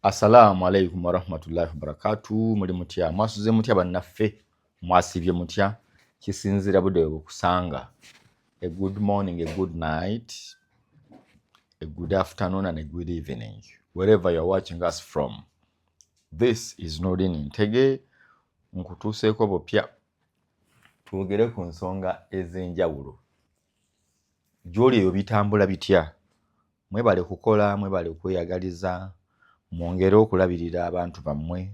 Assalamu alaikum warahmatullahi wabarakatuh. Muri mutya mwasuze mutya bannaffe mwasibye mutya kisinzira budde okusanga. A good morning, a good night, a good afternoon and a good evening wherever you're watching us from. This is Nurdin Ntege nkutuseeko bupya twogere ku nsonga ez'enjawulo. Gy'oli eyo bitambula bitya? Mwebale kukola, mwebale okweyagaliza, mwongere okulabirira abantu bammwe,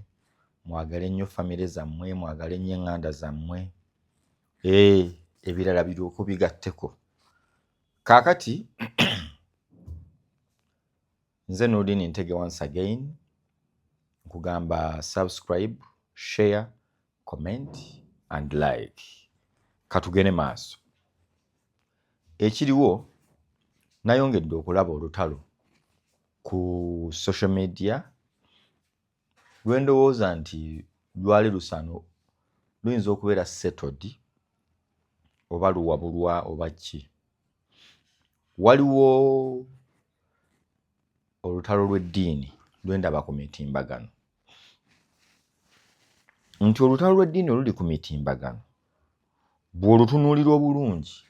mwagale nnyo famire zammwe, mwagale nnyo eŋŋanda zammwe, ebirala biryoke bigatteko. Kaakati nze Nurdin Ntege once again nkugamba subscribe, share, comment and like. Katugene maaso. Ekiriwo nayongedde okulaba olutalo ku social media lwendowooza nti lwali lusano luyinza okubeera settled oba luwabulwa oba ki. Waliwo olutalo lw'eddiini lwendaba ku mitimbagano. Nti olutalo lw'eddiini oluli ku mitimbagano bw'olutunuulira obulungi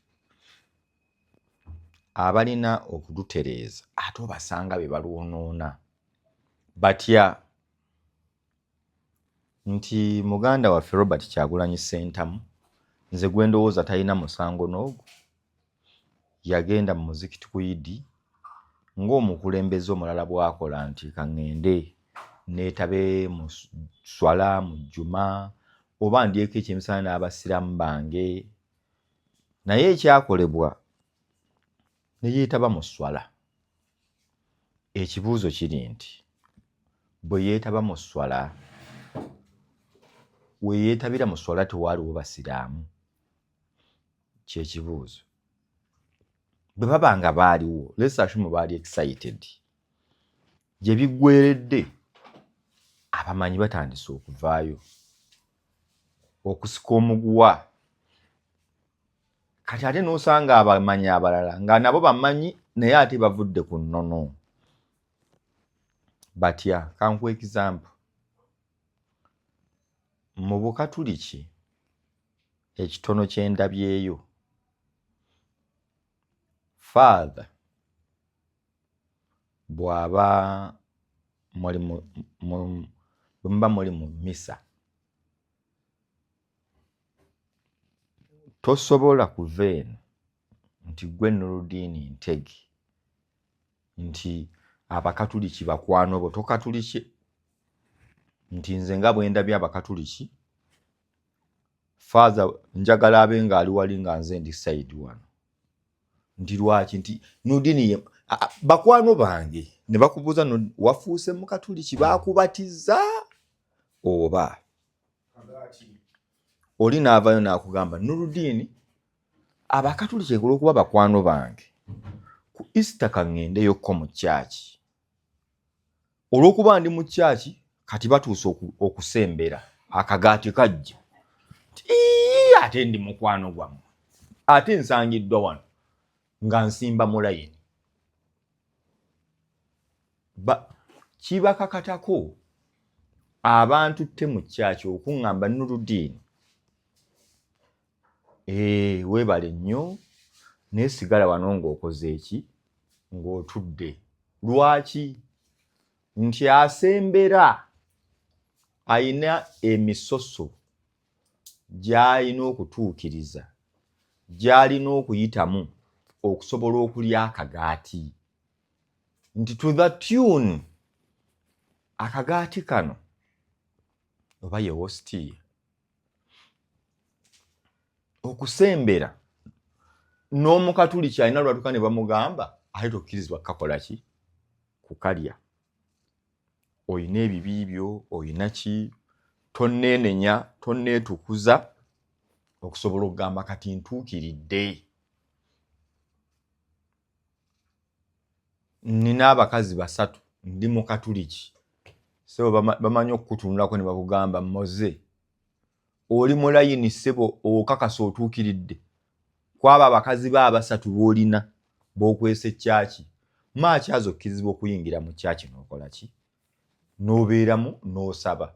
abalina okudutereeza ate obasanga be balwonoona. Batya nti muganda waffe Robert Kyagulanyi Ssentamu nze gwendowooza talina musango n'ogwo yagenda mu muzikiti ku Idi ng'omukulembeze omulala bw'akola nti kaŋŋende neetabe mu swala mu jjuma oba ndyeko ekyemisana n'abasiraamu bange, naye ekyakolebwa ne yeetaba mu swala. Ekibuuzo kiri nti bwe yeetaba mu swala, we yeetabira mu swala tewaaliwo basiraamu? Kyekibuuzo. Bwe baba nga baaliwo, let's assume baali excited, gye biggweredde abamanyi batandise okuvaayo okusika omuguwa. Kati ate n'osanga abamanyi abalala nga nabo bamanyi naye ate bavudde ku nnono. Batya, kankuwa example. Mu Bukatuliki ekitono kye ndabyeyo, father bw'aba muli mu misa tosobola kuva eno nti gwe Nurdin Ntege nti Abakatuliki bakwano bo tokatulike nti nze nga bwe ndabye Abakatuliki father njagala abe ng'ali wali nga nze ndi side wano. Nti lwaki? Nti Nurdin bakwano bange ne bakubuuza wafuuse Mukatuliki baakubatiza oba? Oli n'avaayo n'akugamba Nurdin Abakatuliki olw'okuba bakwano bange ku Easter kaŋŋendeyokko mu kyaki. Olw'okuba ndi mu kyaki kati batuuse okusembera akagaati kajja ate ndi mukwano gwammwe ate nsangiddwa wano nga nsimba mu layini. Kibakakatako abantu tte mu kyaki okuŋŋamba Nurdin weebale nnyo naye sigala wano ng'okoze eki? Ng'otudde. Lwaki? Nti asembera ayina emisoso gy'alina okutuukiriza, gy'alina okuyitamu okusobola okulya akagaati. Nti to the tune akagaati kano oba ye hostia okusembera n'Omukatuliki alina lwatuka ne bamugamba ate tokkirizibwa kukakola ki? Kukalya. Oyina ebibi byo, oyina ki? Tonneenenya, tonneetukuza okusobola okugamba kati ntuukiridde. Nina abakazi 3 ndi Mukatuliki. Sebo bamanyi okukutunulako ne bakugamba moze oli mu layini sebo okakasa otuukiridde kwaba abakazi ba 3 b'olina b'okwesa ekyaki. Maaki azo okkirizibwa okuyingira mu kyaki n'okola ki? n'obeeramu n'osaba.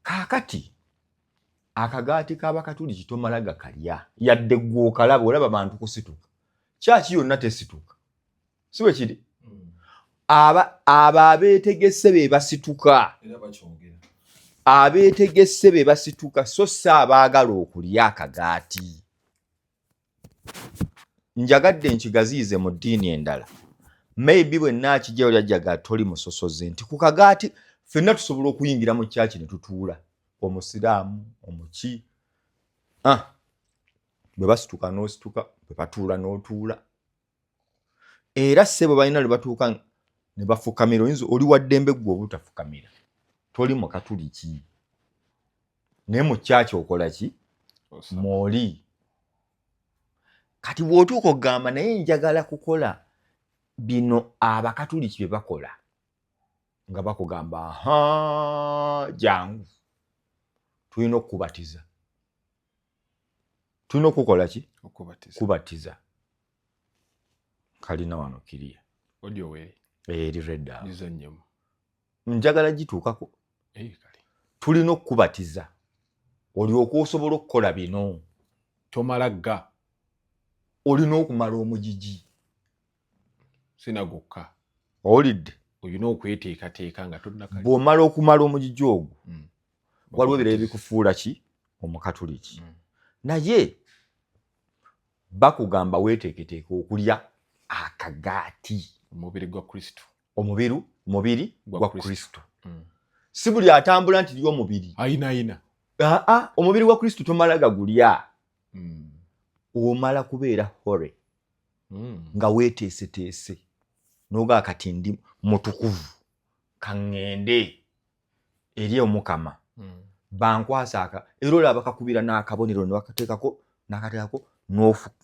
Kaakati akagaati k'Abakatuliki tomala gakalya yadde ggwe okalaba olaba bantu kusituka. Kyaki yonna tesituka. Si bwe kiri? Abo abeetegesse be basituka. Abeetegesse be basituka so si abaagala okulya akagaati. Njagadde nkigaziize mu ddiini endala. Maybe bwe naakijja olyajjaga toli musosoze nti ku kagaati ffenna tusobola okuyingira mu kyaki ne tutuula. Omusiraamu, omuki. Bwe basituka n'osituka, bwe batuula n'otuula. Era ssebo balina lwe batuuka ne bafukamira. Oyinza oli wa ddembe ggwe oba otafukamira. Toli Mukatuliki. Naye mu kyaki okola ki? Mw'oli. Kati bw'otuuka okugamba naye njagala kukola bino Abakatuliki bye bakola. Nga bakugamba jangu. Tulina okubatiza. Tulina okukola ki? Kubatiza. Kalina wano kiriya. Audio we. Eri redda. Nizanyemu. Njagala gituukako. Kale. Tulina okubatiza. Olyoka osobola okukola bino. Tomalaga. Olina okumala omugigi. Sinagokka. Olidde. Olina okweteekateeka nga tonnakali. Bw'omala okumala omugigi ogwo. Waliwo ebirala ebikufuula ki? Omukatuliki. Naye bakugamba weeteeketeeka okulya akagaati. Omubiri gwa Kristo. Omubiri gwa Kristo. Si buli atambula nti lyo omubiri. Ayina. Omubiri gwa Kristo tomala gagulya. Omala kubeera hore. Nga weeteeseteese. N'oga kati ndi mutukuvu. Kaŋŋende eri Omukama. Bankwasa era olaba kakubira n'akabonero ne bakateekako n'akateekako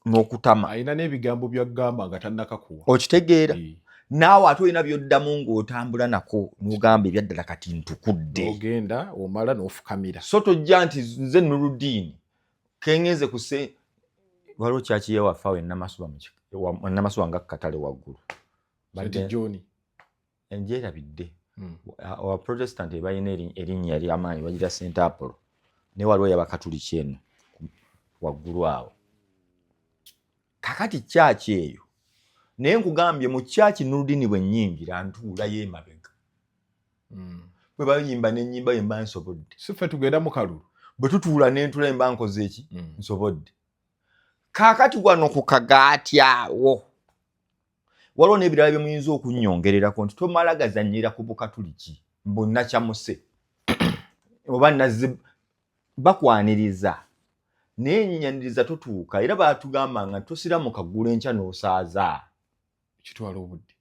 n'okutama. Ayina n'ebigambo by'agamba nga tannakakuwa. Okitegeera? Naawe ate olina by'oddamu ng'otambula nako n'ogamba ebyaddala kati ntukudde. Ogenda omala n'ofukamira. So tojja nti nze Nuruddiini kengenze waliwo kyaki yewaffe awo Ennamasuba nga katale waggulu. St. John. Enjeerabidde. Owa Protestant balina erinnya ery'amaanyi bagira St. Apollo. Ne waliwo y'Abakatuliki eno waggulu awo. Kakati kyaki eyo. Naye nkugambye mu kyaki Nuruddiini bwe nnyingira ntuulayo emabega. Bwe bayimba n'ennyimba ye mba nsobodde. Si ffe tugenda mu kalulu. Bwe tutuula n'entula mba nkoze eki? Nsobodde. Kaakati wano ku kagaati awo. Waliwo n'ebirala bye muyinza okunnyongererako nti tomala gazannyira ku Bukatuliki. Mbonna kyamuse. Oba nazze bakwaniriza. Naye ennyaniriza totuuka era baatugamba nga tosira mu kaggulu enkya n'osaaza. Kitwala obudde.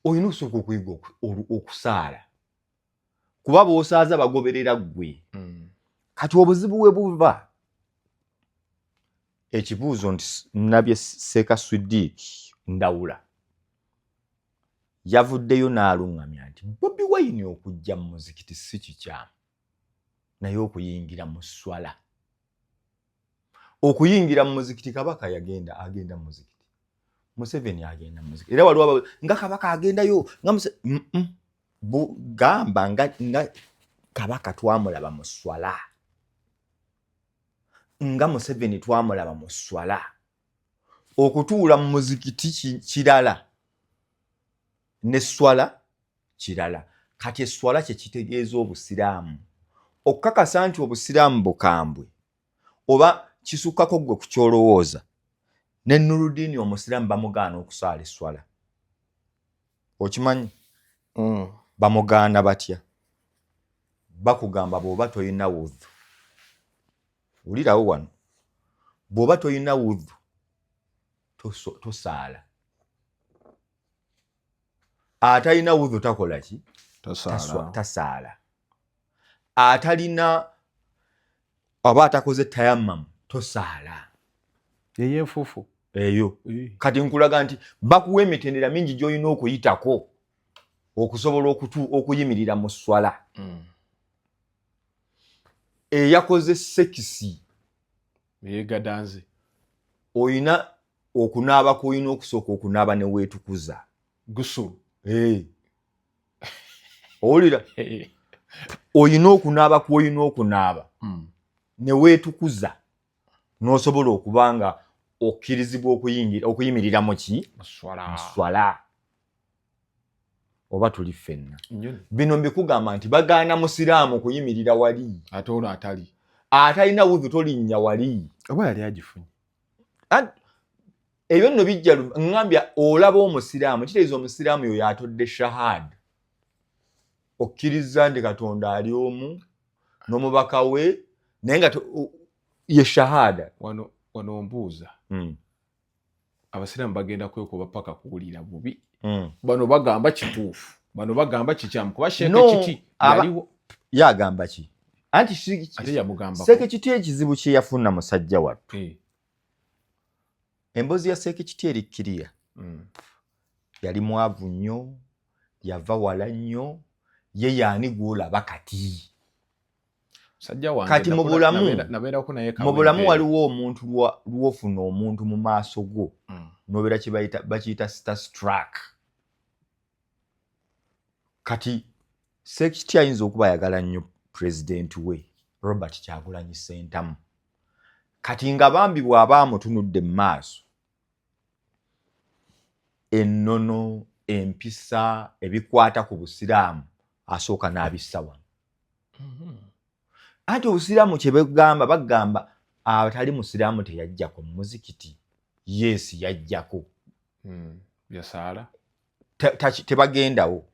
Olina osooka okuyiga okusaala. Kuba bw'osaaza bagoberera ggwe. Kati obuzibu we buva. Ekibuuzo nti Nabye Seeka Swediiki Ndawula yavuddeyo n'aluŋŋamya nti Bobi Wine okujja mu muzikiti si kikyamu. Naye okuyingira mu swala. Okuyingira mu muzikiti Kabaka agenda mu muzikiti. Museveni agenda mu muzikiti. Era waliwo nga Kabaka agendayo nga gamba nga Kabaka twamulaba mu swala. Nga Museveni twamulaba mu swala. Okutuula mu muzikiti kirala. Ne swala kirala. Kati eswala kye kitegeeza obusiraamu. Okukakasa nti obusiraamu bukambwe oba kisukkako gwe ku kyolowooza. Ne Nuruddiini omusiraamu bamugaana okusaala eswala. Okimanyi? Bamugaana batya? Bakugamba bw'oba toyina wudhu. Wulirawo wano. Bw'oba toyina wudhu tosaala. Atalina wudhu takola ki? Tasaala. Atalina oba atakoze tayammum tosaala. Yeye enfuufu. Eyo. Kati nkulaga nti bakuwa emitendera mingi gy'olina okuyitako okusobola okuyimirira mu swala. Eyakoze sekisi yeegadanze. Oyina okunaaba k'olina okusooka okunaaba ne weetukuza. Gusulu. owulira oyina okunaaba kw'olina okunaaba ne weetukuza n'osobola okuba nga okkirizibwa okuyimirira mu ki muswala oba tuli ffenna bino mbikugamba nti bagaana musiraamu kuyimirira wali ate ono atalina wudhu tolinnya wali oba yali agifunye ebyo nno bijja ŋŋambya olaba omusiraamu kitegeeza omusiraamu yoyo atodde shahada okkiriza nti katonda ali omu n'omubaka we naye nga ye shahada wano mbuuza abasiraamu bagenda kwekuba paka kuwulira bubi bano bagamba kituufu bano bagamba kikyamu kuba sheeke kiti yaliwo yagamba ki anti ate yamugamba seeke kiti ekizibu kye yafuna musajja wattu emboozi ya seeke kiti erikkiriya yali mwavu nnyo yava wala nnyo ye yaani gw'olaba kati kati mu bulamu waliwo omuntu lwofuna omuntu mu maaso go nobeera kye bakiyita starstruck kati seeke kiti ayinza okuba ayagala nnyo pulezidenti we Robert Kyagulanyi Ssentamu kati nga bambi bw'aba amutunudde mu maaso ennono empisa ebikwata ku busiraamu asooka n'abissa wano anti obusiraamu kye bagamba atali musiraamu teyajjako mu muzikiti yesi yajjako yasaala tebagendawo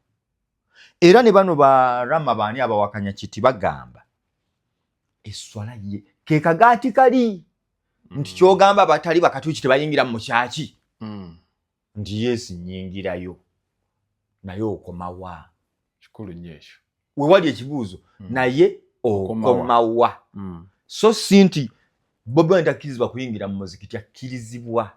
era ne bano barama baani abawakanya kiti bagamba esswala ye ke kagaati kali nti kyogamba abatali bakatuuki tebayingira mu kyaki nti yesi nnyingirayo naye okomawa kikulu nnyo ekyo we wali ekibuuzo naye okomawa so si nti Bobi Wine takkirizibwa kuyingira mu muzikiti akkirizibwa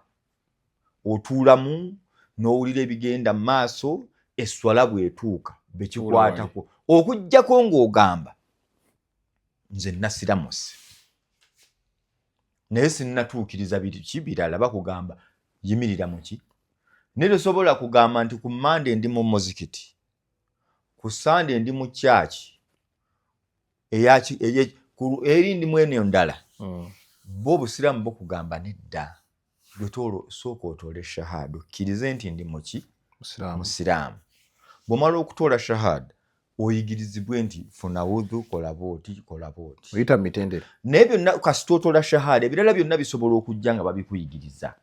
otuulamu n'owulira ebigenda mu maaso esswala bw'etuuka bekikwatako okuggyako ng'ogamba nze nasiramusi naye sinnatuukiriza birala bakugamba yimirira mu ki naye tosobola kugamba nti ku Mande ndi mu muzikiti ku Sande ndi mu kyaki eri ndi mwene ndala bo obusiraamu bukugamba nedda sooka otoole shahada okkirize nti ndi muki musiraamu bw'omala okutoola shahada oyigirizibwe nti funa wudhu kola booti oyita mu mitendera naye byonna kasita otoola shahada ebirala byonna bisobola okujja nga babikuyigiriza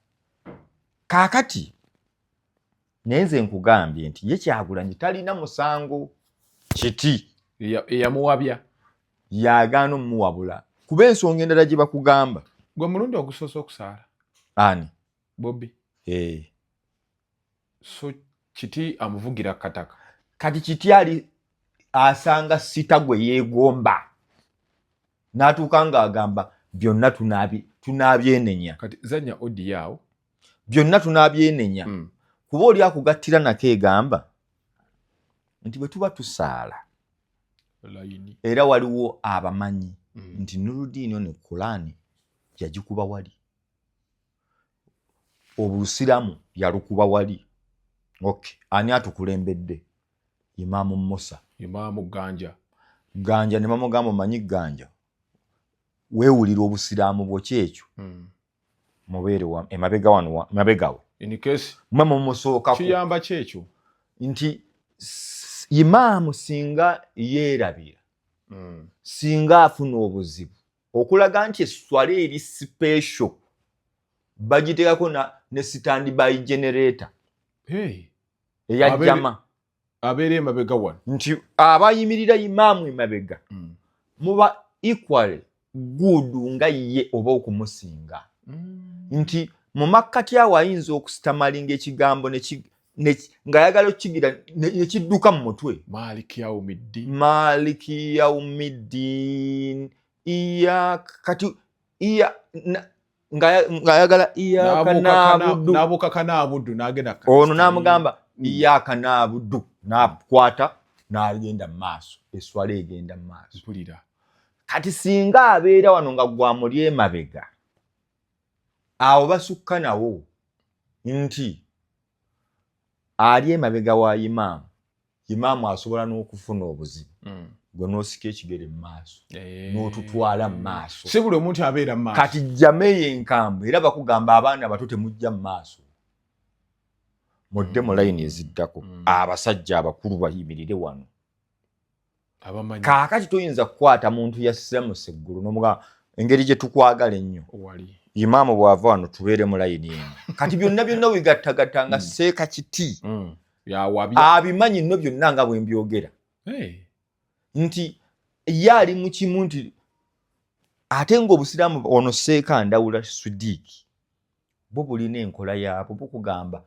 kaakati naye nze nkugambye nti ye Kyagulanyi talina musango kiti eyamuwabya yagaana omumuwabula kuba ensonga endala gye bakugamba gwe mulundi ogusoose okusaala ani Bobi so kiti amuvugira kataka kati kiti ali asanga sita gwe yeegomba n'atuuka ng'agamba byonna tunaabyenenya kati zanya odi yaawo byonna tunaabyenenya kuba oli akugattira nako egamba nti bwe tuba tusaala era waliwo abamanyi nti Nuruddin ne Qur'ani yagikuba wali obusiraamu yalukuba wali ani atukulembedde Imaamu Musa Imaamu Ganja ne bamugamba omanyi Ganja weewulira obusiraamu bwo kyekyo mubeere emabega wano mabegawo mwe mumusookako kiyamba kyekyo nti Imaamu singa yeerabira singa afuna obuzibu okulaga nti esswala eri special bagiteekako ne standby generator eyajjama abeera emabega wano nti abayimirira Imaamu emabega muba equal good nga ye oba okumusinga nti mu makkati awo ayinza okusitamalinga ekigambo ng'ayagala okukigira nekidduka mu mutwe Maliki Yawmiddin ng'ayagala iyaka naabudu n'agenda ono n'amugamba iyaka naabudu n'akwata n'agenda mu maaso esswala egenda mu maaso kati singa abeera wano nga gwamuli emabega awo basukka nawo nti ali emabega wa Imaamu imaamu asobola n'okufuna obuzibu gwe n'osika ekigere mu maaso n'otutwala mu maaso si buli omuntu abeera mu maaso kati jjameeyo enkambwe era bakugamba abaana abato temujja mu maaso mudde mu layini eziddako abasajja abakulu bayimirire wano kaakati toyinza kukwata muntu yassira mu seggulu n'omugamba engeri gye tukwagala ennyo imaamu bw'ava wano tubeere mu layini eno kati byonna byonna wegattagatta nga seeka kiti abimanyi nno byonna nga bwe mbyogera nti ye ali mu kimu nti ate ng'obusiraamu ono seeka ndawula Sidiiki bo bulina enkola yaabwo bukugamba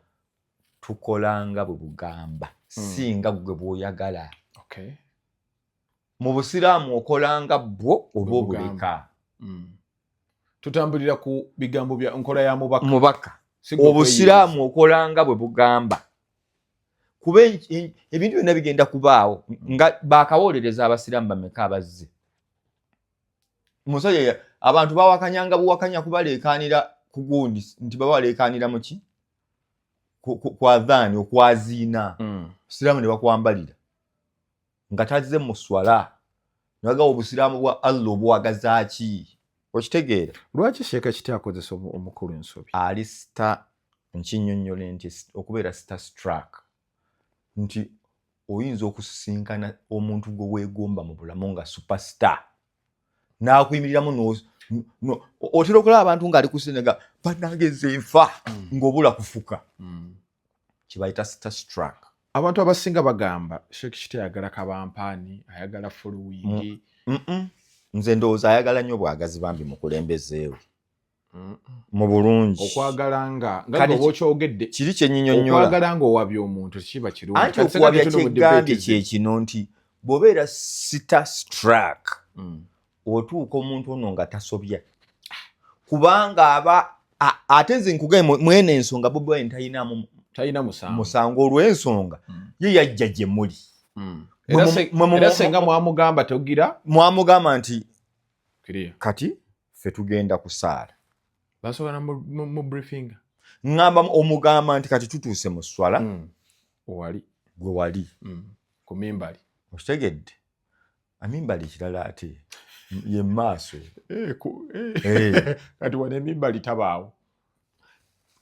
tukolanga bwe bugamba singa gwe bw'oyagala mu busiraamu okolanga bwo oba obuleka tutambulira ku bigambo bya nkola ya mubaka obusiraamu okolanga bwe bugamba kuba ebintu byonna bigenda kubaawo nga baakawolereza abasiraamu bameka abazze musajja abantu bawakanyanga buwakanya kubaleekaanira ku gundi nti baba baleekaanira mu ki ku adhaani okwaziina busiraamu ne bakwambalira nga tazze mu swala naga obusiraamu bwa Allah obwagazaaki okitegeera lwaki sheeka kiti akozesa omukulu ensobi ali star nkinnyonnyole nti okubeera star struck nti oyinza okusisinkana omuntu gwe weegomba mu bulamu nga superstar n'akuyimiriramu otera okulaba abantu ng'ali ku sinega banageze nfa ng'obula kufuka kibayita star struck abantu abasinga bagamba sheeka kiti ayagala kabampaani ayagala following nze ndowooza ayagala nnyo bwagazi bambi mukulembezeewe mu bulungi okwagala nga oba okyogedde kiri kyenyinyonnyola okwagala nga owabya omuntu kiba kirungi anti okuwabya kyegambye kyekino nti bw'obeera star struck otuuka omuntu ono nga tasobya kubanga aba ate nze nkugaye mwene ensonga Bobi Wine talina musango olw'ensonga ye yajja gye muli era senga mwamugamba togira mwamugamba nti kati ffe tugenda kusaala basobola mu briefing ngamba omugamba nti kati tutuuse mu swala owali gwe wali ku mimbali okitegedde amimbali kirala ate ye maaso kati wane emimbali tabaawo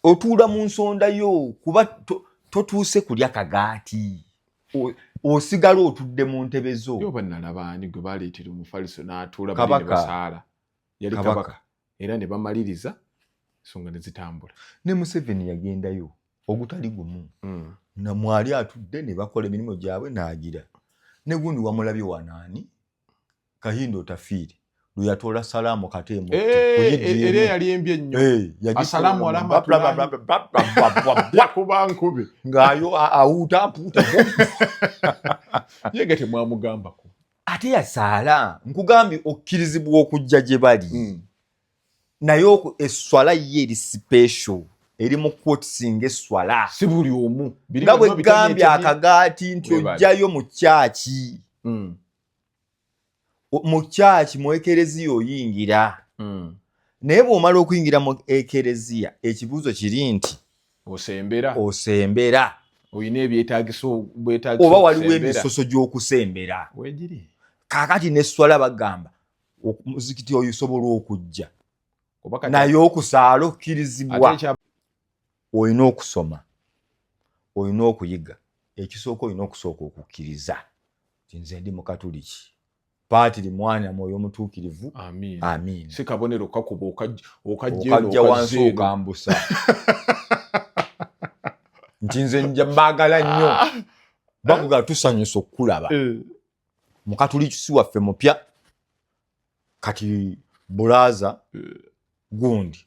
otuula mu nsonda yo kuba totuuse kulya kagaati osigala otudde mu ntebe zo yo bannalabaani gwe baleetera omufaliso n'atuula bali ne basaala yali kabaka era ne bamaliriza ensonga ne zitambula ne Museveni yagendayo ogutali gumu na mwali atudde ne bakola emirimu gyabwe n'agira ne gundi wamulabye wanaani Kahindo Tafiiri lwe yatoola salaamu kateemo era yali embye nnyo asalaamu alama kuba nkube ng'ayo awuuta mpuuta yege temwamugambako ate yasaala nkugambye okkirizibwa okujja gye bali naye esswala ye eri special eri mu kwotisinga esswala si buli omu nga bwe gambye akagaati nti ojjayo mu kyaki mu kyaki mu ekereziya oyingira naye bw'omala okuyingira mu ekereziya ekibuuzo kiri nti osembera oyina ebyetaagiso oba waliwo emisoso gy'okusembera kaakati n'esswala bagamba muzikiti oyo osobola okujja naye okusaala okkirizibwa olina okusoma olina okuyiga ekisooka olina okusooka okukkiriza ti nze ndi Mukatuliki Paatiri mwana mwoyo omutuukirivu amiina si kabonero kakuba okajja wansi okambusa nti nze mbagala nnyo bakuga tusanyusa okukulaba Mukatuliki si waffe mupya kati bulaaza gundi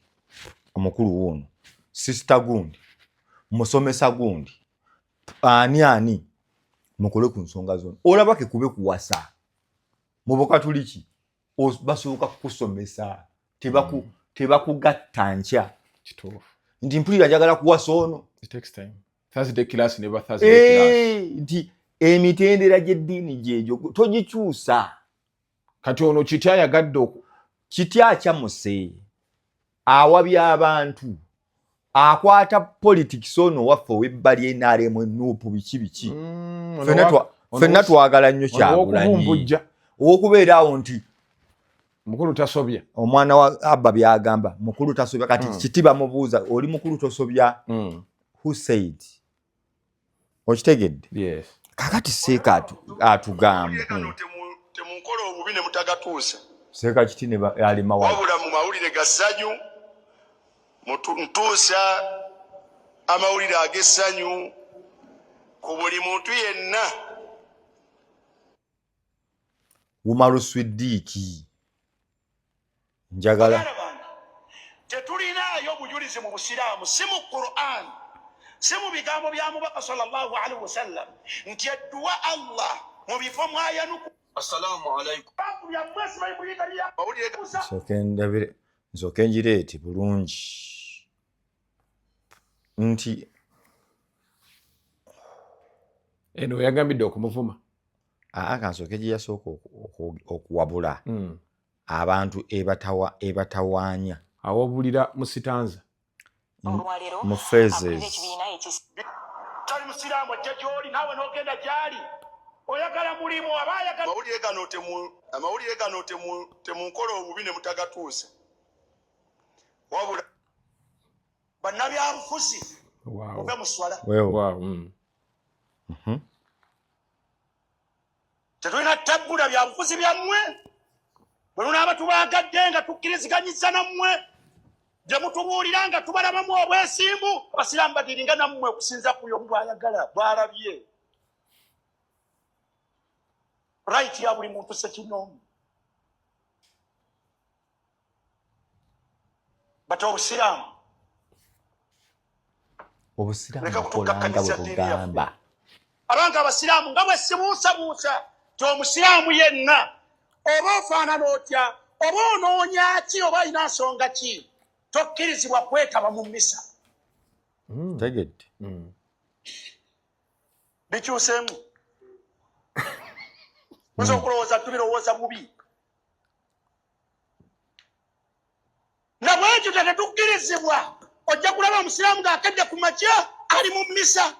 omukulu wuuno sisita gundi musomesa gundi ani mukole ku nsonga zonna olabake kube kuwasa mu Bukatuliki basooka kukusomesa tebakugatta nkya nti mpulira njagala kuwasa ono nti emitendera gy'eddiini gyegyo togikyusa kati ono kitya yagadde kitya kyamuse awabya abantu akwata politics ono waffe ow'ebbali enaremu enuupu biki ffenna twagala nnyo Kyagulanyi ow'okubeera awo nti mukulu tasobya omwana wa Abba byagamba mukulu tasobya kati kiti bamubuuza oli mukulu tosobya who said okitegedde yes kakati seeka atugamba temunkola obubi ne mutagatuusa seeka kiti ne alima wabula mu mawulire ga ssanyu ntuusa amawulire ag'essanyu ku buli muntu yenna. Umaru Swiddiiki njagala tetulinayo bujulizi mu busiraamu si mu Qur'an si mu bigambo bya mubaka sallallahu alaihi wasallam nti edduwa Allah mu bifo mwayanuku. Assalamu alaikum. Nsooke ngireete bulungi nti eno yagambidde okumuvuma kansooke gye yasooka okuwabula abantu ebatawaanya awabulira mu sitanza mu phrases tali musiraamu ajja gy'oli naawe n'ogenda gy'ali oyagala mulimu aba ayagala amawulire gano temunkola obubi ne mutagatuusa wabula bannabyabufuzi muve mu swala tetulina tabbula byabufuzi byammwe bwe lunaaba tubaagadde nga tukkiriziganyizza nammwe gye mutubuulira nga tubalabamu obwesimbu abasiraamu badiringa nammwe okusinza kuyo bw'ayagala bw'alabye right ya buli muntu sekinoomu bate obusiraamu bukolanga bwe bugamba abanga abasiraamu nga bwe sibuusabuusa ti omusiraamu yenna oba ofaanana otya oba onoonya ki oba alina nsonga ki tokkirizibwa kwetaba mu mmisa. Tegedde bikyuseemu oyinza okulowooza tubirowooza bubi na bwekyo tetukkirizibwa ojja kulaba omusiraamu ng'akedde ku makya ali mu mmisa.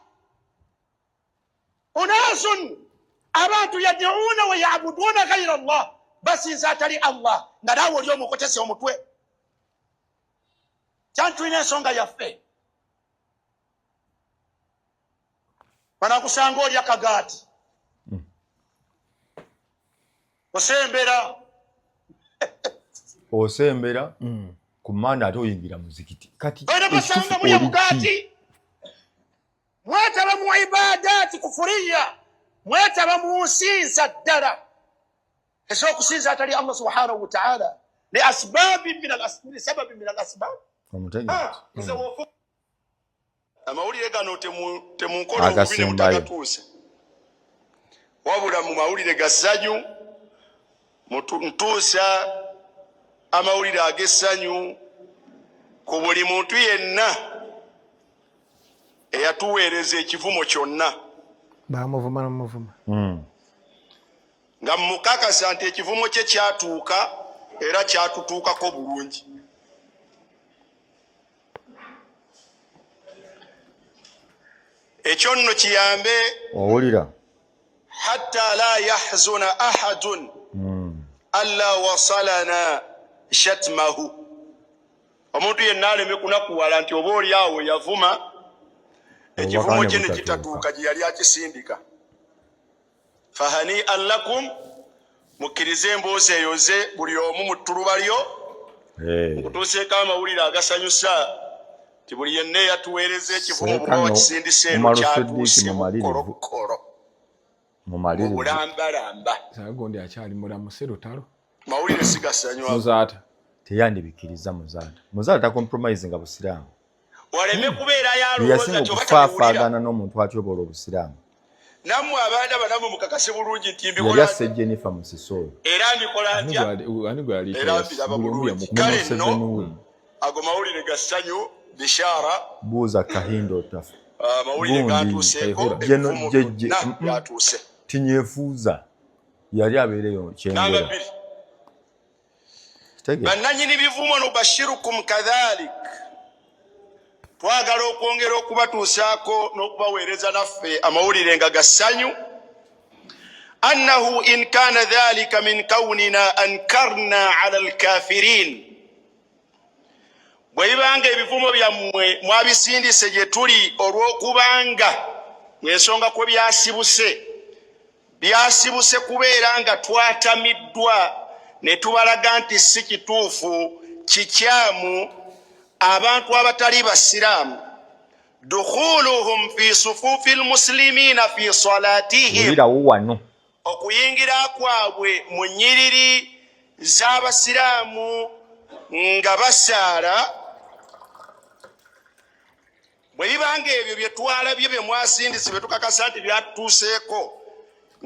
Unaasun abantu yad'uuna wa ya'buduuna ghayra Allah basinza atali Allah nga naawe oli omukotese omutwe kyanti tulina ensonga yaffe banakusanga oli akagaati osembera ku maana ate oyingira muzikiti kati basanga muli bugaati mwetaba mu ibadaati kufuriya mwetaba mu nsinza ddala ez'okusinza atali Allah subhanahu wa ta'ala lisababin min al-asbab. Amawulire gano temunkola obubi ne mutagatuusa wabula mu mawulire ga ssanyu ntuusa amawulire ag'essanyu ku buli muntu yenna eyatuweereza ekivumo kyonna bamuvuma namuvuma nga mukakasa nti ekivumo kye kyatuuka era kyatutuukako bulungi. Ekyo nno kiyambe owulira hatta la yahzuna ahadun alla wasalana shatmahu omuntu yenna aleme kunakuwala nti oba oli awo yavuma ekivumo kye ne kitatuuka gye yali akisindika. Fahani allakum mukkirize emboozi eyo ze buli omu mu ttuluba lyo okutuuseeko amawulire agasanyusa ti buli yenna eyatuweereza ekivumo obuba wakisindisa eno kyatuuse mukolokolo mu bulambalamba sagondi akyali mulamu serutalo mawulire sigasanywa muzaata teyandibikiriza muzaata takompromise nga busiraamu waleme kubeera yalowooza nti okufaafagana n'omuntu atyobola obusiraamu nammwe abaana banamwe mukakase bulungi nti yali asse Jennifer Musisolo era mbikola ntya era mbiraba bulungi kale nno ago mawulire ga ssanyu bishara buuza kahindo tafu mawulire gatuuseeko gatuuse tinyefuuza yali abeereyo kyengera bannanyini bivumo nubashirukum kadhalik twagala okwongera okubatuusaako n'okubaweereza naffe amawulire nga gassanyu annahu in kana dhalika min kaunina ankarna ala alkafirin, bwe bibanga ebivumo byammwe mwabisindise gye tuli olw'okubanga mwensonga kwe byasibuse kubeera nga twatamiddwa ne tubalaga nti si kituufu kikyamu abantu abatali basiraamu dukhuluhum fi sufufi almuslimina fi salatihim, okuyingira kwabwe mu nnyiriri z'abasiraamu nga basaala. Bwe bibanga ebyo bye twalabye bye mwasindise bye tukakasa nti byatutuuseeko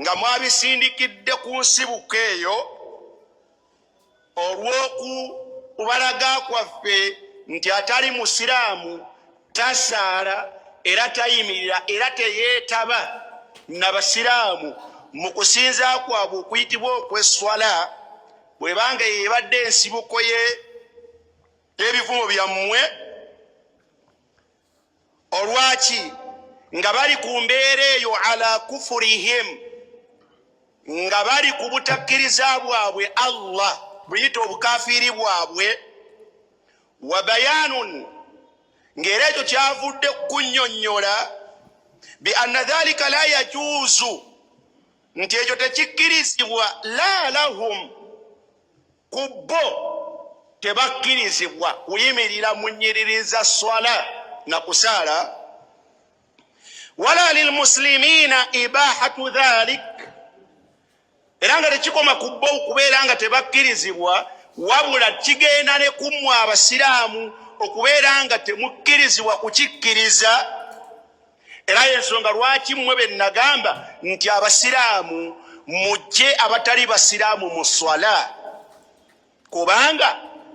nga mwabisindikidde ku nsibuko eyo olw'okubalaga kwaffe nti atali musiraamu tasaala era tayimirira era teyeetaba n'abasiraamu mu kusinza kwabwe okuyitibwa okw'eswala, bwebanga yebadde ensibuko y'ebivumo byammwe, olwaki nga bali ku mbeera eyo ala kufurihim, nga bali ku butakkiriza bwabwe Allah buyita obukafiiri bwabwe, wa bayanun, ng'era ekyo kyavudde kunnyonnyola bi anna dhalika la yajuuzu, nti ekyo tekikkirizibwa la lahum, ku bo tebakkirizibwa kuyimirira mu nnyiriri za swala na kusaala, wala lilmuslimina ibahatu dhalik, era nga tekikoma ku bo okubeera nga tebakkirizibwa, wabula kigenda ne kummwe abasiraamu okubeera nga temukkirizibwa kukikkiriza. Era y'ensonga lwaki mmwe be nagamba nti abasiraamu mujje abatali basiraamu mu swala, kubanga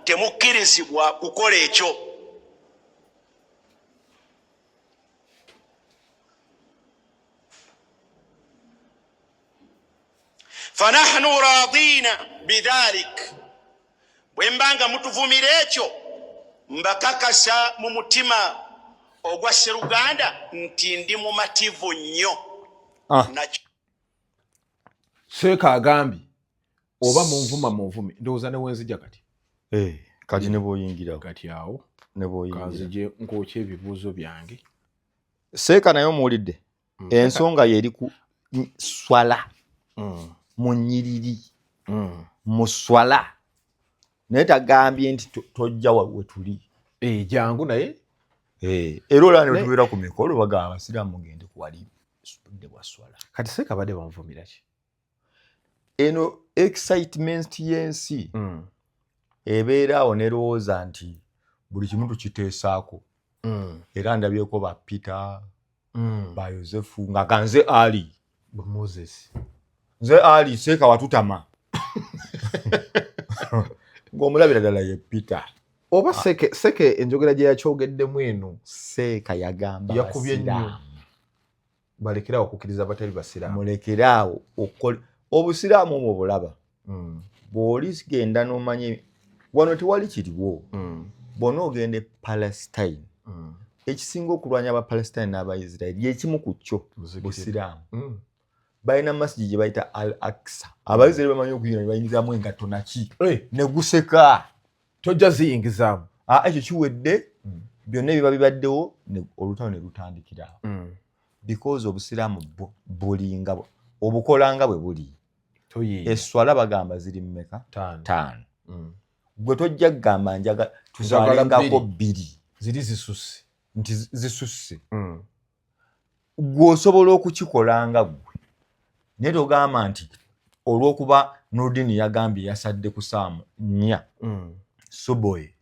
temukkirizibwa kukola ekyo. fanahnu radina bidhalik, bwe mbanga mutuvumira ekyo mbakakasa mu mutima ogwa Sseruganda nti ndi mumativu nnyo. Seeka agambye oba munvumi ndowooza ne wenzija kati kati ne bw'oyingira kati awo ne bw'oyingira kanzije nkokya ebibuuzo byange. Seeka naye omuwulidde ensonga yeri ku swala mu nnyiriri mu swala, naye tagambye nti tojja we tuli jangu naye era olaba ne tubeera ku mikolo bagamba abasiraamu mugende kuwali budde bwa swala. Kati Seeka badde bamuvumira ki? Eno excitement y'ensi ebeeraawo nerowooza nti buli kimu tukiteesaako, era ndabyeko ba Peter ba Yosefu nga ganze Ali Moses, nze Ali Seeka watutama ng'omulabira ddala ye Peter. Oba Seke enjogera gye yakyogeddemu eno, Seeka yagamba yakubye nnyo balekerawo okukkiriza abatali basiraamu, mulekeraawo obusiraamu obwo bulaba bw'oli genda n'omanya wano tewali kiriwo. Bw'ona ogenda e Palestine, ekisinga okulwanya Abapalestine n'Abaisirairi yekimu ku kyo busiraamu. Balina masjidi gye bayita Al Aqsa, Abaisirairi bamanyi okuyina ne bayingizaamu engatto naki ne guseka tojja ziyingizaamu. Ekyo kiwedde byonna ebiba bibaddewo olutalo ne lutandikira because obusiraamu bulinga obukolanga bwe buli. Eswala bagamba ziri mmeka? 5. Gwe tojja kugamba njaga tuzalengako 2 ziri zisusse nti zisusse. Gwe osobola okukikolanga gwe, naye togamba nti olw'okuba Nurdin yagambye yasadde ku Saamu 4 Suboye,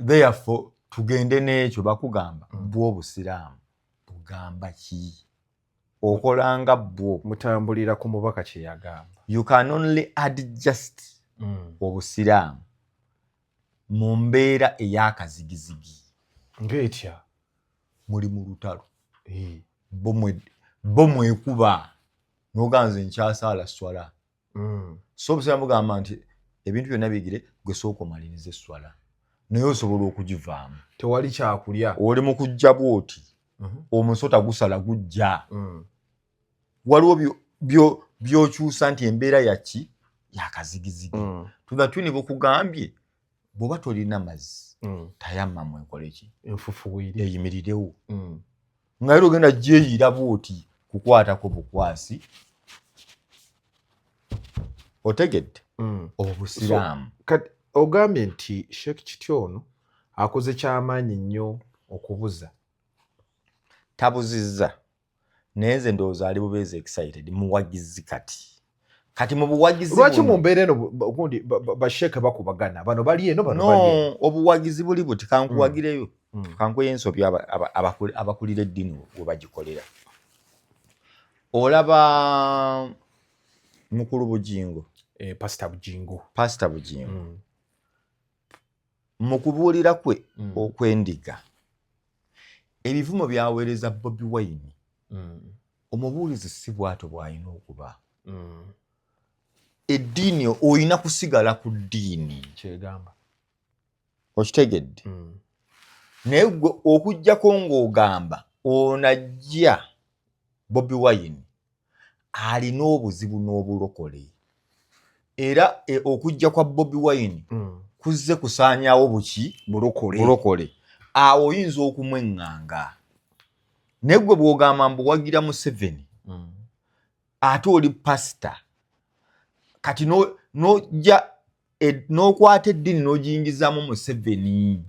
therefore tugende n'ekyo bakugamba bw'obusiraamu bugamba ki? Okolanga bwo mutambulira ku mubaka kye yagamba. You can only adjust obusiraamu mu mbeera ey'akazigizigi ng'etya muli mu lutalo bo mwekuba n'oganze nkyasaala swala. So obusiraamu bugamba nti ebintu byonna bigire gwe sooka omalirize swala. naye osobola okugivaamu. Tewali kyakulya. Oli mu kujja bw'oti omusota gusala gujja. Waliwo by'okyusa nti embeera yaki yakazigizigi. To the tune bw'okugambye bw'oba tolina mazzi tayammamu ekole ki? Enfufuwiri eyimirirewo. Nga era ogenda gyeyira bw'oti kukwatako bukwasi. Otegedde? Obusiraamu. Kati ogambye nti Sheikh Kityono akoze kyamaanyi nnyo okubuza. Tabuzizza. Naye nze ndowooza ali bubeezi excited muwagizi kati mu buwagizi lwaki mu mbeera eno gundi basheeke bakubagana bano bali eno bano bali eno? Obuwagizi buli buti kankuwagireyo kankuye ensobi abakulira eddiini we bagikolera. Olaba mukulu Bujingo. Pastor Bujingo. Mu kubuulira kwe okwendiga ebivumo byaweereza Bobi Wine. Omubuulizi si bwato bw'alina okuba. Eddiini oyina kusigala ku ddiini. Kyegamba. Okitegedde? Naye okuggyako ng'ogamba onajja Bobi Wine alina obuzibu n'obulokole. Era okujja kwa Bobi Wine kuzze kusaanyaawo buki? Bulokole. Awo oyinza okumweŋŋanga. Naye gwe bw'ogamba mbuwagira Museveni ate oli pasita kati n'ojja n'okwata eddiini n'ogiyingizaamu Museveni.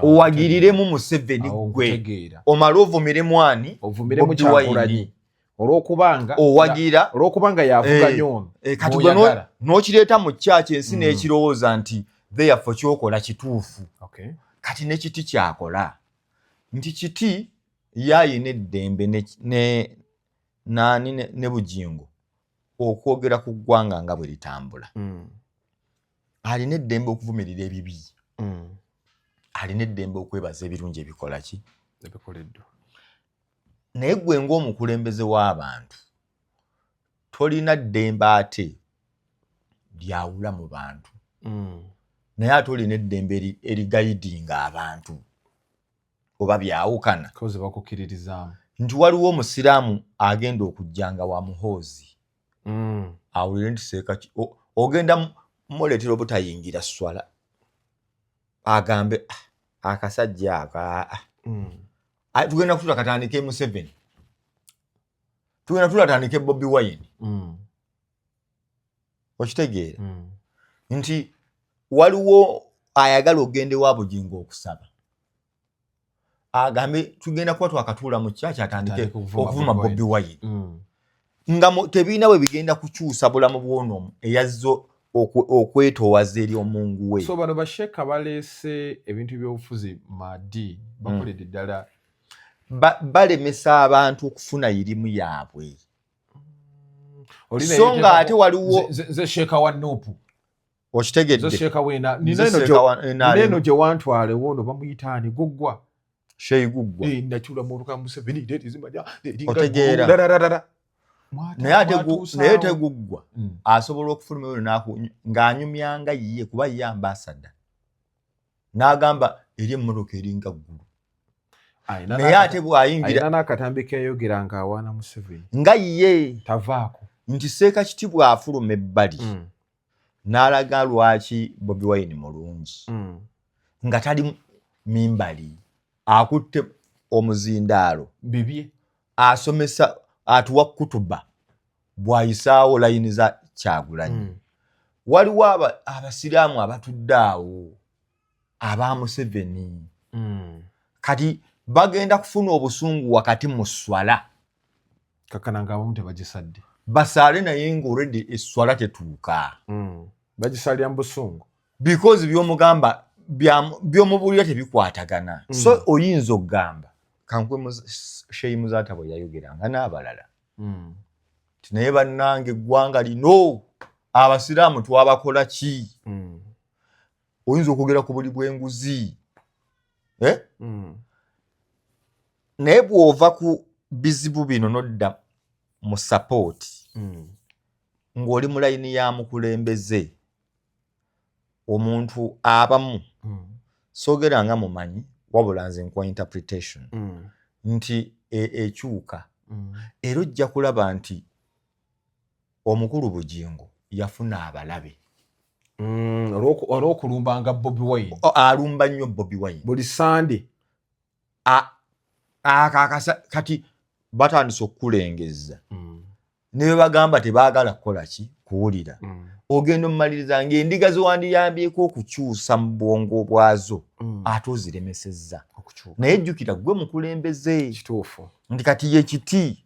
Owagiriremu Museveni gwe omale ovumiremu ani? Ovumiremu Kyagulanyi. Olwokubanga yavuga nnyo. Kati n'okireeta mu kyaki ensi n'ekirowooza nti therefore kyokola kituufu. Kati ne kiti kyakola nti kiti yayina eddembe ne Bujingo okwogera ku ggwanga nga bwe litambula. Alina eddembe okuvumirira ebibi. Alina eddembe okwebaza ebirungi ebikola ki? Ebikoleddwa. Naye gwe ng'omukulembeze w'abantu tolina ddembe ate lyawula mu bantu. Naye ate olina eddembe erigayidinga abantu oba byawukana. Koze bakukkiririzaamu. Nti waliwo omusiraamu agenda okujjanga wa muhoozi. Awulire nti seeka ogenda muleetera obutayingira swala. Agambe akasajja aka. Tugenda kutula katandike Museveni. Tugenda tulatandike Bobi Wine. Okitegeera? Nti waliwo ayagala ogende wa Bujingo okusaba. Agambe tugenda kuba twakatuula mu kyaki atandike okuvuma Bobi Wine. Nga tebiina bwe bigenda kukyusa bulamu bw'ono eyazzo okwetoowaza eri omungu we. So bano basheeka baleese ebintu by'obufuzi madi bakoledde ddala. Balemesa abantu okufuna irimu yaabwe. So nga ate waliwo ze sheeka wa Nuupu. Okitegedde? Ze sheeka weena nino gye wantwale wono bamuyitaani guggwa. Sheyi guggwa. Nakyula mu luka Museveni leeti zimanya. Otegeera. Naye ate guggwa asobola okufuluma eyo ng'anyumyanga yiye kuba ye ambasada. N'agamba eri emmotoka eringa ggulu. Naye ate bw'ayingira ayina n'akatambi keeyogera ng'awaana Museveni. Nga ye tavaako. Nti Seeka Kiti bw'afuluma ebbali n'alaga lwaki Bobi Wine mulungi. Nga tali mimbali. Akutte omuzindaalo. Bibye. Asomesa atuwa kutuba bw'ayisaawo layini za Kyagulanyi. Waliwo abasiraamu abatudde awo aba Museveni. Kati bagenda kufuna obusungu wakati mu swala. Kakana ng'abamu tebagisadde. Basaale naye ng'olredde esswala tetuuka. Bagisalira mu busungu. Because by'omugamba by'omubuulira tebikwatagana. So oyinza okugamba kankwe Sheyi Muzaata bwe yayogeranga n'abalala. Naye bannange eggwanga lino abasiraamu twabakola ki? Oyinza okwogera ku buli bw'enguzi. Naye bw'ova ku bizibu bino n'odda mu sapooti ng'oli mu layini ya mukulembeze omuntu abamu soogera nga mumanyi wabula nze nkuwa interpretation nti ekyuka era ojja kulaba nti omukulu Bugingo yafuna abalabe olw'okulumbanga Bobi Wine. Alumba nnyo Bobi Wine buli Sunday. Kati batandise okukulengeza ne bwe bagamba tebaagala kukola ki kuwulira ogenda omumaliriza ng'endiga zewandiyambyeko okukyusa mu bwongo bwazo ate oziremesezza naye jjukira gwe mukulembeze kituufu nti kati ye kiti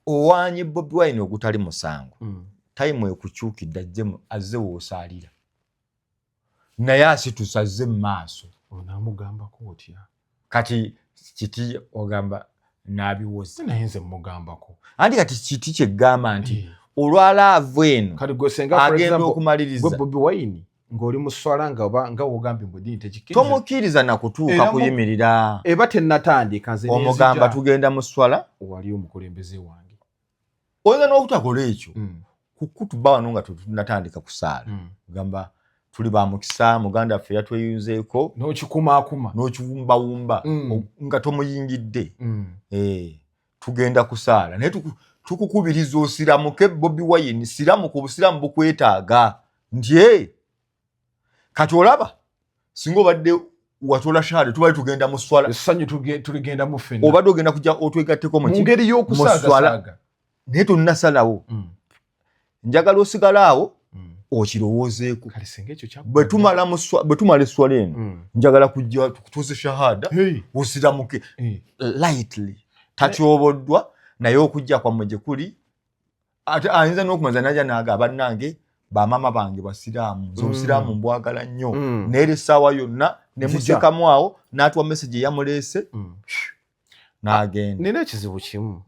owaanye Bobi Wine ogutali musango tayimu ekukyukidde azze woosaalira naye asitusa azze mu maaso onaamugambako otya kati kiti ogamba n'abiwoza naye nze mugambako anti kati kiti kyeggamba nti olwalaavu eno agenda okumaliriza Bobi Wine ng'oli mu swala nga wogambye mu ddiini tekikkiriza tomukkiriza na kutuuka kuyimirira eba tennatandika nze omugamba tugenda mu swala wali omukulembeze wange oyinza n'obutakola ekyo kukutuba wano nga tunatandika kusaala gamba tuli ba mukisa muganda waffe yatweyunzeeko n'okikumaakuma n'okiwumbawumba nga tomuyingidde tugenda kusaala naye tukukubiriza osiramuke Bobi Wine siramuka obusiramu bukwetaaga nti kati olaba singa obadde watola shaade tubali tugenda mu swala essanyu tuligenda mu ffenna obadde ogenda kujja otwegatteko mu ngeri y'okusaagasaaga naye tonnasalawo njagala osigala awo okirowoozeeko bwe tumala esswala eno njagala kujja tukutuuze shahada osiramuke lightly tatyoboddwa naye okujja kwammwe gye kuli ate ayinza n'okumaza naja naaga bannange bamama bange basiraamu nze obusiraamu mbwagala nnyo naye essaawa yonna ne musekamu awo n'atuwa message eyamuleese n'agenda. Nina ekizibu kimu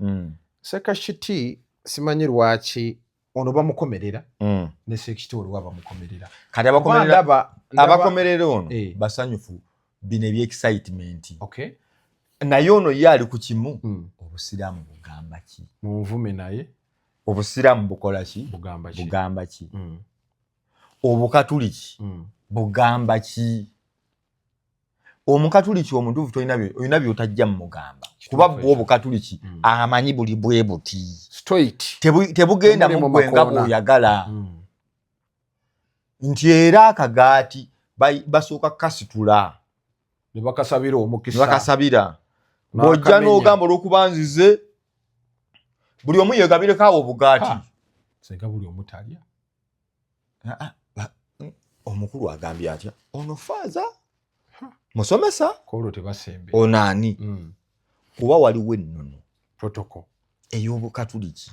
Sekashiti simanyi lwaki ono bamukomerera ne Sekashiti olwa bamukomerera kati abakomerera ono basanyufu bino eby'excitement naye ono ye ali ku kimu obusiraamu bugamba ki munvume naye obusiraamu bukola ki bugamba ki obukatuliki bugamba ki omukatuliki omuntu olina by'otajja mu mugamba kuba bwo obukatuliki amanyi buli bwe buti tebugenda mu ggwe nga bw'oyagala nti era akagaati basooka kasitula ne bakasabira omukisa bw'ojja n'ogamba olw'okuba nzize buli omu yeegabireko awo obugaati senga buli omu talya omukulu agambye atya ono faaza musomesa kolo tebasembe onaani kuba waliwo ennono protocol ey'obukatuliki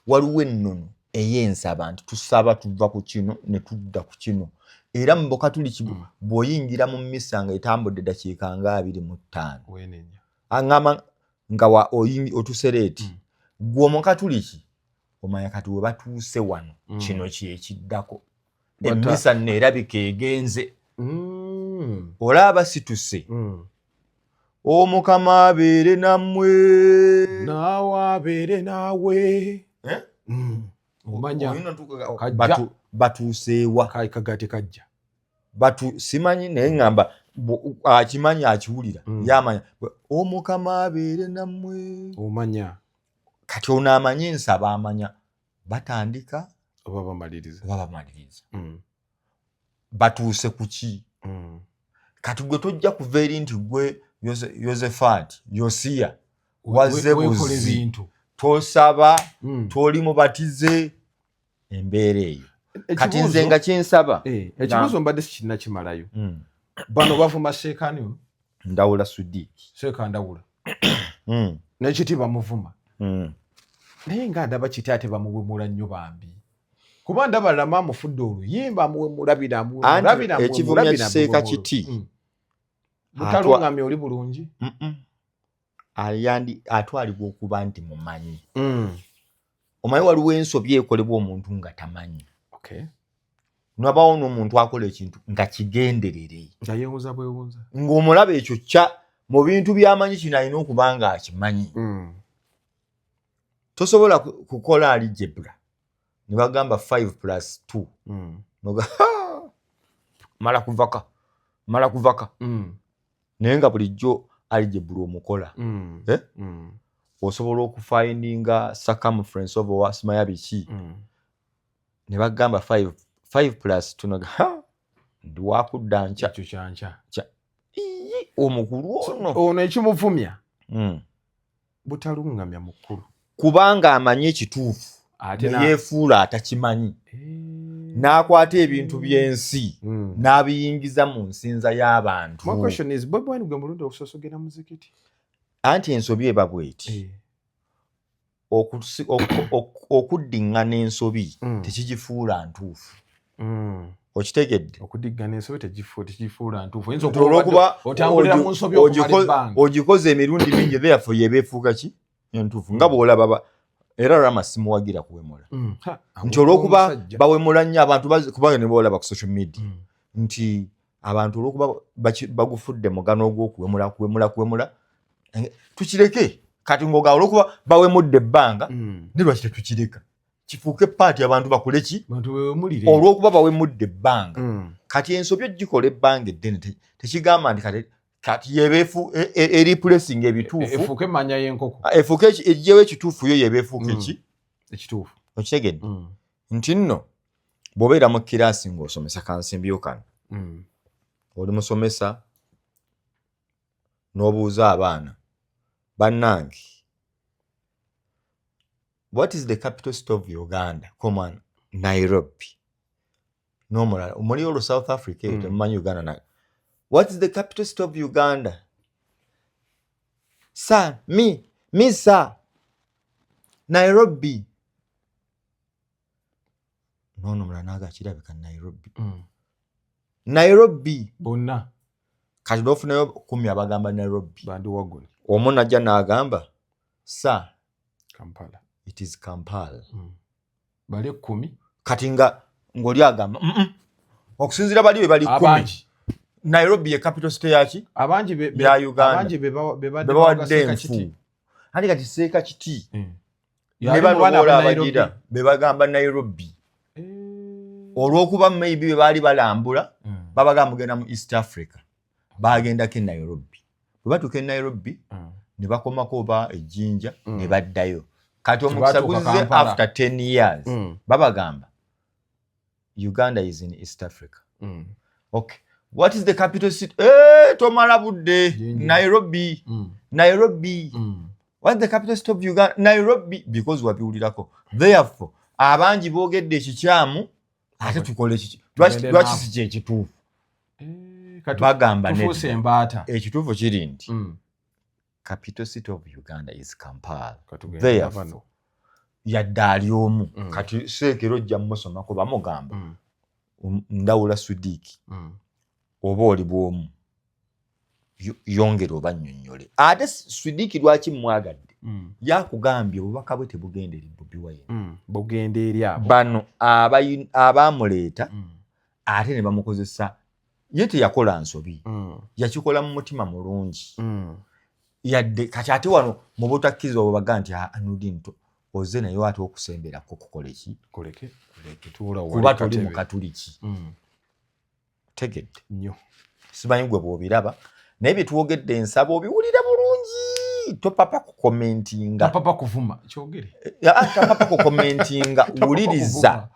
waliwo ennono ey'ensaba nti tusaba tuva ku kino ne tudda ku kino era mu bukatuliki bw'oyingira mu mmisa nga etambudde eddakiika nga 25 aŋŋamba nga otusereeti gwe omukatuliki omanya kati we batuuse wano kino kyekiddako emmisa nno erabika egenze olaba situse omukama abeere nammwe naawe abeere naawe omanya batuuseewa kagati kajja simanyi naye ŋŋamba akimanyi akiwulira yamanya omukama abeere nammwe omanya kati ono amanye ensaba amanya batandika oba bamaliriza batuuse ku ki kati gwe tojja kuva eri nti gwe Yosefaati Yosiya wazze buzi tosaba toli mubatize embeera eyo kati nze nga kyensaba ekibuzo mbadde sikirina kimalayo bano bavuma Seekani Ndawula Sudiiki Seeka Ndawula nekiti bamuvuma naye nga ndaba kiti ate bamuwemula nnyo bambi kuba ndaba lama amufudde oluyimba amuwemulabira ekivumya kiseeka kiti mutalungamye oli bulungi atwalibwa okuba nti mumanyi omanyi waliwo ensobi ekolebwa omuntu nga tamanyi nabawo n'omuntu akola ekintu nga kigenderere nga yeewuza bwewuza ng'omulaba ekyo mu bintu by'amanyi kino alina okuba nga akimanyi tosobola kukola algebra ne bagamba 5+2 mala kuvaka naye nga bulijjo algebra omukola osobola okufindinga circumference over what simaya biki ne bagamba 5 plus 2 naga ndi wakudda ncha ekyo kyancha omukulu ono ekimuvumya butalungamya mukulu kubanga amanyi ekituufu yeefuula atakimanyi n'akwata ebintu by'ensi n'abiyingiza mu nsinza y'abantu. My question is Bobi Wine gwe mulundu okusosogera muzikiti anti ensobi eba bweti okuddiŋŋana ensobi tekigifuula ntuufu okitegedde okuddiŋŋana ensobi tekigifuula ntuufu olwokuba otambulira mu nsobi okumala ebbanga ogikoze emirundi mingi therefore yeeba efuuka ki entuufu nga bw'olaba era Rama simuwagira kuwemula nti olwokuba bawemula nnyo abantu kubanga ne boolaba ku social media nti abantu olwokuba bagufudde mugano ogw'okuwemula tukireke kati ng'oga olwokuba bawemudde ebbanga ne lwaki tetukireka kifuuke paati abantu bakole ki olwokuba bawemudde ebbanga kati ensobi ogikola ebbanga eddene tekigamba nti kati yebeefu replacing ebituufu efuuke emmanya y'enkoko efuuke eggyewo ekituufu yo yebeefuuka ekituufu okitegedde nti nno bw'obeera mu kiraasi ng'osomesa kansimbyo kano oli musomesa n'obuuza abaana bannange what is the capital city of Uganda? Come on, Nairobi. N'omulala omuli olwo South Africa eyo temumanyi Uganda nayo. What is the capital city of Uganda? Sir, me sir. Nairobi. Nono mulala n'agakirabika Nairobi. Nairobi. Bonna. Kati n'ofunayo 10 abagamba Nairobi. Bandi wagula. Omu najja n'agamba, sir. Kampala. It is Kampala. Bali 10. Kati nga ng'oli agamba, okusinziira bali be bali 10. Nairobi ye capital city yaki? Abangi ya Uganda. Abangi bebawadde enfu. Andi kati seeka kiti. Ne banobola abagira bebagamba Nairobi. Olw'okuba maybe be baali balambula babagamba mugenda mu East Africa. Bagendako e Nairobi. Bwe batuuka e Nairobi ne bakomako oba ejjinja ne baddayo. Kati omukisa guzize after 10 years. Babagamba Uganda is in East Africa. Okay. What is the capital city? Tomala budde. Nairobi. Nairobi. What is the capital city of Uganda? Nairobi. Because wabiwulirako. Therefore, abangi boogedde ekikyamu ate tukole kiki. Lwaki si kye kituufu? Bagamba nedda. Ekituufu kiri nti capital city of Uganda is Kampala. Therefore, yadde ali omu. Kati seekero ojja musomako bamugamba. Ndawula Sudiiki. Oba oli bw'omu yongera oba nnyonnyole ate Sudiiki lwaki mwagadde yakugambye obubaka bwe tebugenda eri Bobi Wine bugenda eri abo bano abaamuleeta ate ne bamukozesa ye teyakola nsobi yakikola mu mutima mulungi yadde kati ate wano mu butakkiriza obwo baga nti anudi nto oze naye ate okusemberako kukola eki kuleke tuula kuba tuli mu katuliki tegedde nnyo simanyi gwe bw'obiraba naye bye twogedde ensaba obiwulira bulungi topapa kukomentinga papa kuvuma kyogere tapapa kukomentinga wuliriza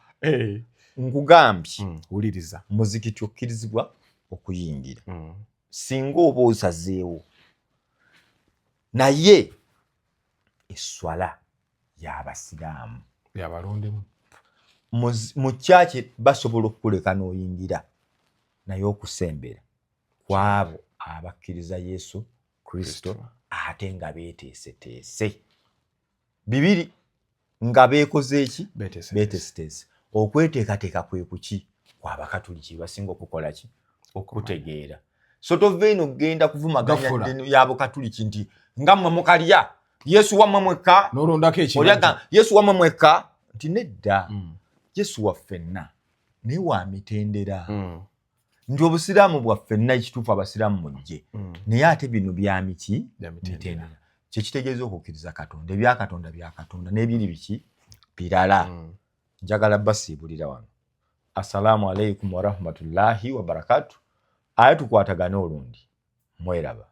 nkugambye wuliriza muzikiti okkirizibwa okuyingira singa oba osazeewo naye eswala y'abasiraamu yabalondemu mu kyaki basobola okukuleka n'oyingira naye okusembera kwabo abakkiriza Yesu Kristo ate nga beeteeseteese bibiri nga beekoze eki beeteeseteese okweteekateeka kwe kuki kw'abakatuliki basinga okukola ki okutegeera so tova eno kugenda kuvumaganya y'abakatuliki nti nga mmwe mukalya Yesu wammwe mwekka n'olondako ekiragiro Yesu wammwe mwekka nti nedda Yesu waffenna naye wa mitendera nti obusiraamu bwaffenna ekituufu abasiraamu mujje naye ate bino bya miki mitendera kyekitegeeza okukkiriza Katonda ebya Katonda bya Katonda n'ebiri biki birala njagala basiibulira wano assalamu alaikum warahmatullahi wabarakatuh. Aye tukwatagane olundi. Mweraba.